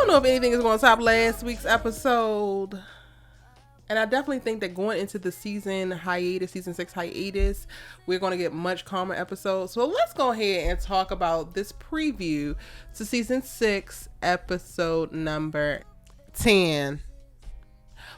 don't know if anything is going to top last week's episode. And I definitely think that going into the season 6 hiatus, we're going to get much calmer episodes. So let's go ahead and talk about this preview to season 6, episode number 10.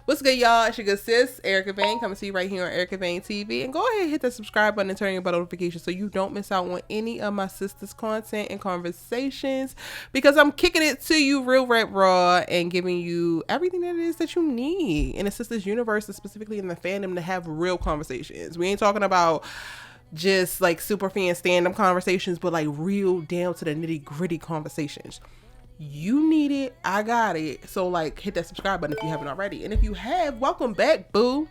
What's good, y'all? It's your good sis, Erica Vane, coming to you right here on Erica Vane TV. And go ahead and hit that subscribe button and turn your bell notifications so you don't miss out on any of my sisters' content and conversations, because I'm kicking it to you real red raw and giving you everything that it is that you need in the sisters universe, and specifically in the fandom, to have real conversations. We ain't talking about just like super fan stand-up conversations, but like real down to the nitty-gritty conversations. You need it, I got it. So like, hit that subscribe button if you haven't already. And if you have, welcome back, boo.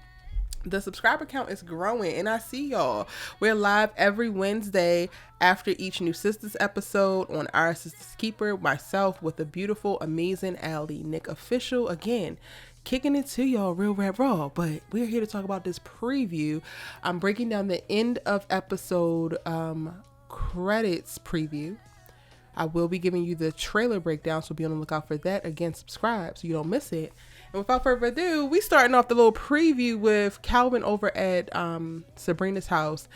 The subscriber count is growing and I see y'all. We're live every Wednesday after each new Sistas episode on our Sisters Keeper, myself with the beautiful, amazing Allie Nick Official. Again, kicking it to y'all real rap raw, but we're here to talk about this preview. I'm breaking down the end of episode credits preview. I will be giving you the trailer breakdown, so be on the lookout for that. Again, subscribe so you don't miss it. And without further ado, we starting off the little preview with Calvin over at Sabrina's house,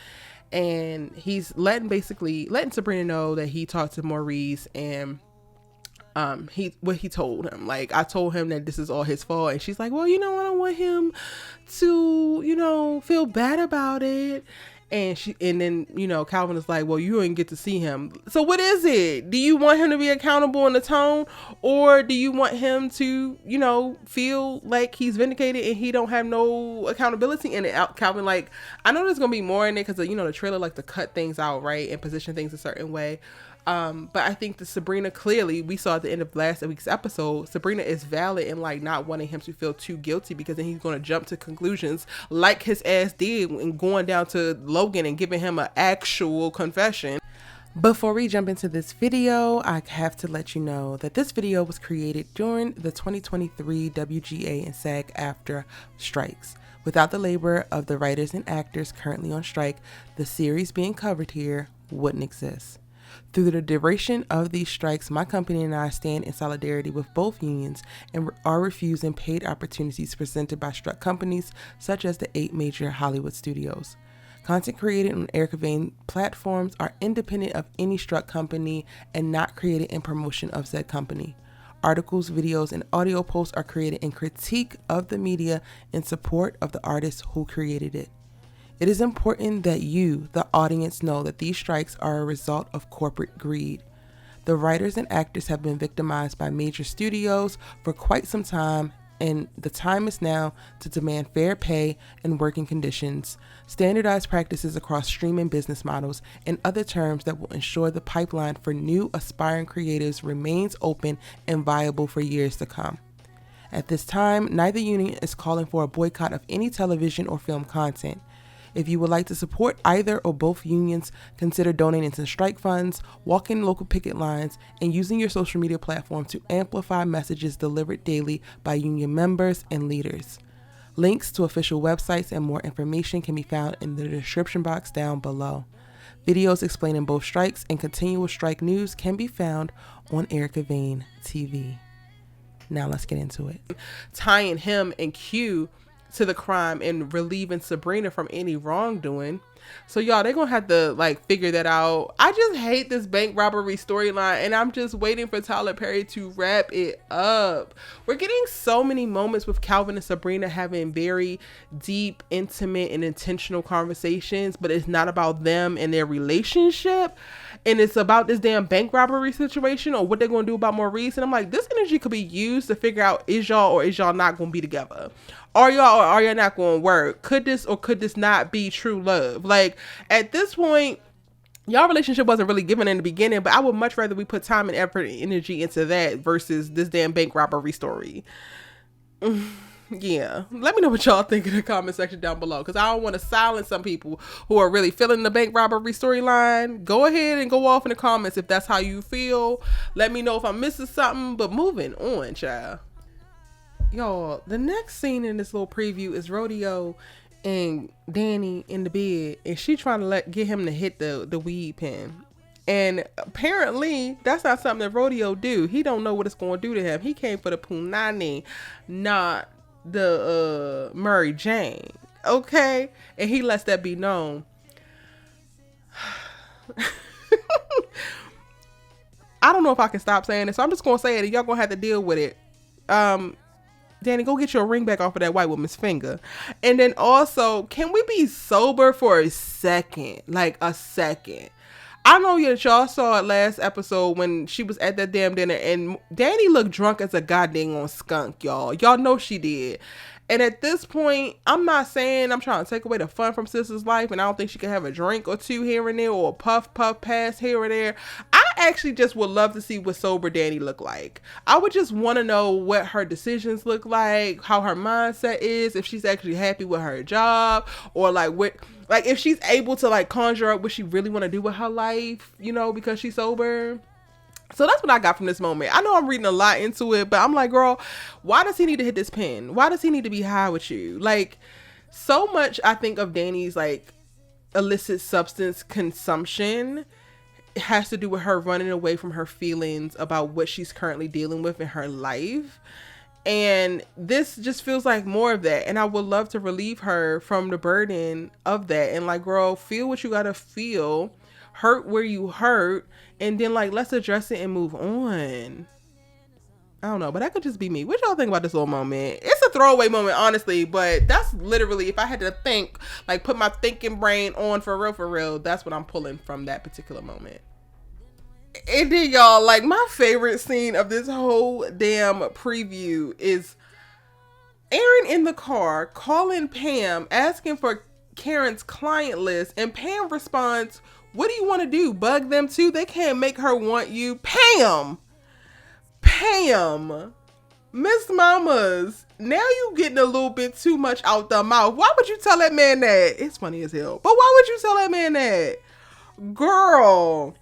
and he's letting Sabrina know that he talked to Maurice, and he told him, like, I told him that this is all his fault, and she's like, well, I don't want him to feel bad about it. And then Calvin is like, well, you didn't get to see him. So what is it? Do you want him to be accountable in the tone, or do you want him to, feel like he's vindicated and he don't have no accountability in it? Calvin, like, I know there's going to be more in it because, the trailer like to cut things out, right? And position things a certain way. But I think that Sabrina, clearly, we saw at the end of last week's episode, Sabrina is valid in like not wanting him to feel too guilty, because then he's going to jump to conclusions like his ass did and going down to Logan and giving him an actual confession. Before we jump into this video, I have to let you know that this video was created during the 2023 WGA and SAG-AFTRA strikes. Without the labor of the writers and actors currently on strike, the series being covered here wouldn't exist. Through the duration of these strikes, my company and I stand in solidarity with both unions and are refusing paid opportunities presented by struck companies such as the 8 major Hollywood studios. Content created on Erica Vane platforms are independent of any struck company and not created in promotion of said company. Articles, videos, and audio posts are created in critique of the media in support of the artists who created it. It is important that you, the audience, know that these strikes are a result of corporate greed. The writers and actors have been victimized by major studios for quite some time, and the time is now to demand fair pay and working conditions, standardized practices across streaming business models, and other terms that will ensure the pipeline for new aspiring creatives remains open and viable for years to come. At this time, neither union is calling for a boycott of any television or film content. If you would like to support either or both unions, consider donating to strike funds, walking local picket lines, and using your social media platform to amplify messages delivered daily by union members and leaders. Links to official websites and more information can be found in the description box down below. Videos explaining both strikes and continual strike news can be found on Erica Vane TV. Now let's get into it. Tying him and Q to the crime and relieving Sabrina from any wrongdoing. So y'all, they're gonna have to like figure that out. I just hate this bank robbery storyline, and I'm just waiting for Tyler Perry to wrap it up. We're getting so many moments with Calvin and Sabrina having very deep, intimate, and intentional conversations, but it's not about them and their relationship, and it's about this damn bank robbery situation or what they're gonna do about Maurice. And I'm like, this energy could be used to figure out, is y'all or is y'all not gonna be together? Are y'all or are y'all not going to work? Could this or could this not be true love? Like, at this point, y'all relationship wasn't really given in the beginning, but I would much rather we put time and effort and energy into that versus this damn bank robbery story. Yeah. Let me know what y'all think in the comment section down below, because I don't want to silence some people who are really feeling the bank robbery storyline. Go ahead and go off in the comments if that's how you feel. Let me know if I'm missing something, but moving on, child. Y'all, the next scene in this little preview is Rodeo and Danny in the bed, and she trying to get him to hit the weed pen. And apparently that's not something that Rodeo do. He don't know what it's going to do to him. He came for the punani, not the Mary Jane. Okay? And he lets that be known. I don't know if I can stop saying it, so I'm just going to say it and y'all going to have to deal with it. Danny, go get your ring back off of that white woman's finger. And then also, can we be sober for a second? Like a second. I know that y'all saw it last episode when she was at that damn dinner and Danny looked drunk as a goddamn skunk, y'all. Y'all know she did. And at this point, I'm not saying I'm trying to take away the fun from Sister's life, and I don't think she can have a drink or two here and there, or a puff pass here or there. I actually just would love to see what sober Danny look like. I would just want to know what her decisions look like, how her mindset is, if she's actually happy with her job, or like what, like if she's able to like conjure up what she really want to do with her life, you know, because she's sober. So that's what I got from this moment. I know I'm reading a lot into it, but I'm like, girl, why does he need to hit this pen? Why does he need to be high with you? Like, so much I think of Danny's like illicit substance consumption has to do with her running away from her feelings about what she's currently dealing with in her life. And this just feels like more of that. And I would love to relieve her from the burden of that. And like, girl, feel what you gotta feel. Hurt where you hurt. And then like, let's address it and move on. I don't know, but that could just be me. What y'all think about this little moment? It's a throwaway moment, honestly, but that's literally, if I had to think, like put my thinking brain on for real, that's what I'm pulling from that particular moment. And then y'all, like my favorite scene of this whole damn preview is Aaron in the car calling Pam, asking for Karen's client list, and Pam responds, "What do you want to do? Bug them too? They can't make her want you." Pam, Miss Mamas, now you getting a little bit too much out the mouth. Why would you tell that man that? It's funny as hell, but why would you tell that man that? Girl.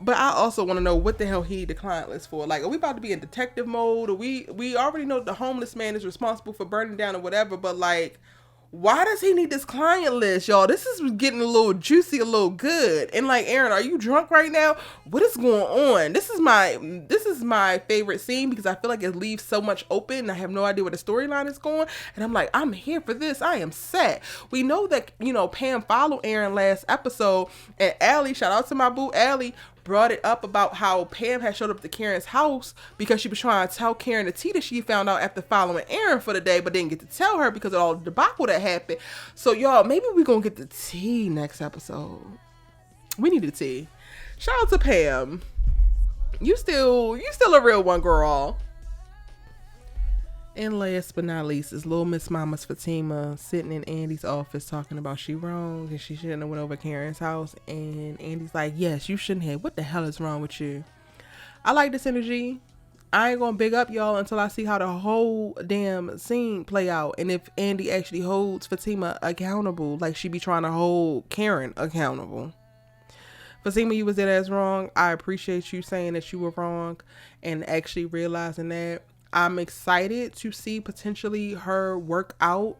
But I also want to know what the hell he need the client list for. Like, are we about to be in detective mode? Or we already know the homeless man is responsible for burning down or whatever, but like, why does he need this client list, y'all? This is getting a little juicy, a little good. And like, Aaron, are you drunk right now? What is going on? This is my favorite scene because I feel like it leaves so much open and I have no idea where the storyline is going. And I'm like, I'm here for this. I am set. We know that, you know, Pam followed Aaron last episode, and Allie, shout out to my boo Allie, brought it up about how Pam had showed up to Karen's house because she was trying to tell Karen the tea that she found out after following Aaron for the day, but didn't get to tell her because of all the debacle that happened. So y'all, maybe we're gonna get the tea next episode. We need the tea. Shout out to Pam. You still a real one, girl. And last but not least is little Miss Mama's Fatima sitting in Andy's office talking about she wrong and she shouldn't have went over Karen's house. And Andy's like, yes, you shouldn't have. What the hell is wrong with you? I like this energy. I ain't gonna big up y'all until I see how the whole damn scene play out. And if Andy actually holds Fatima accountable like she be trying to hold Karen accountable. Fatima, you was dead ass wrong. I appreciate you saying that you were wrong and actually realizing that. I'm excited to see potentially her work out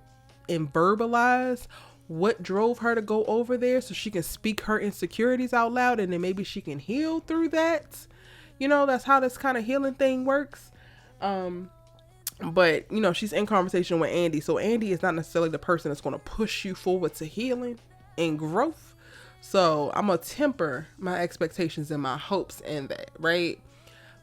and verbalize what drove her to go over there so she can speak her insecurities out loud, and then maybe she can heal through that. You know, that's how this kind of healing thing works. But, you know, she's in conversation with Andy. So Andy is not necessarily the person that's going to push you forward to healing and growth. So I'm going to temper my expectations and my hopes in that, right?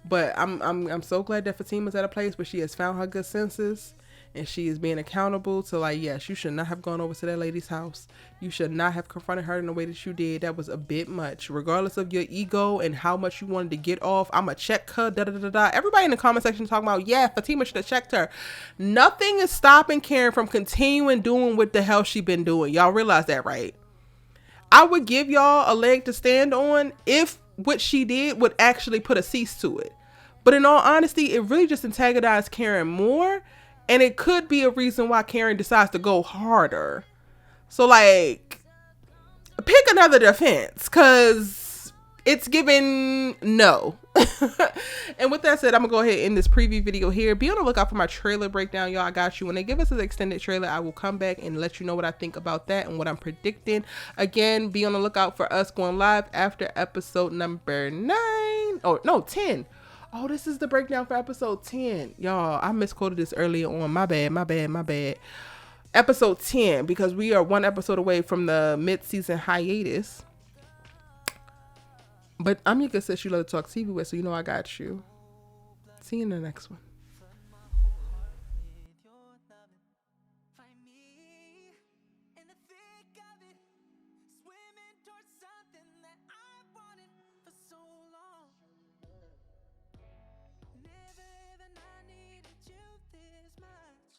But I'm so glad that Fatima's at a place where she has found her good senses and she is being accountable to, like, yes, you should not have gone over to that lady's house. You should not have confronted her in the way that you did. That was a bit much. Regardless of your ego and how much you wanted to get off, I'ma check her, Everybody in the comment section talking about, yeah, Fatima should have checked her. Nothing is stopping Karen from continuing doing what the hell she been doing. Y'all realize that, right? I would give y'all a leg to stand on if what she did would actually put a cease to it. But in all honesty, it really just antagonized Karen more. And it could be a reason why Karen decides to go harder. So, like, pick another defense. Because it's given no. And with that said, I'm gonna go ahead and end this preview video here. Be on the lookout for my trailer breakdown, y'all. I got you. When they give us an extended trailer, I will come back and let you know what I think about that and what I'm predicting. Again, be on the lookout for us going live after episode number 9. Oh no, 10. Oh, this is the breakdown for episode 10. Y'all, I misquoted this earlier on. My bad. Episode 10, because we are one episode away from the mid-season hiatus. But Amika says she loves to talk TV with, so you know I got you. See you in the next one.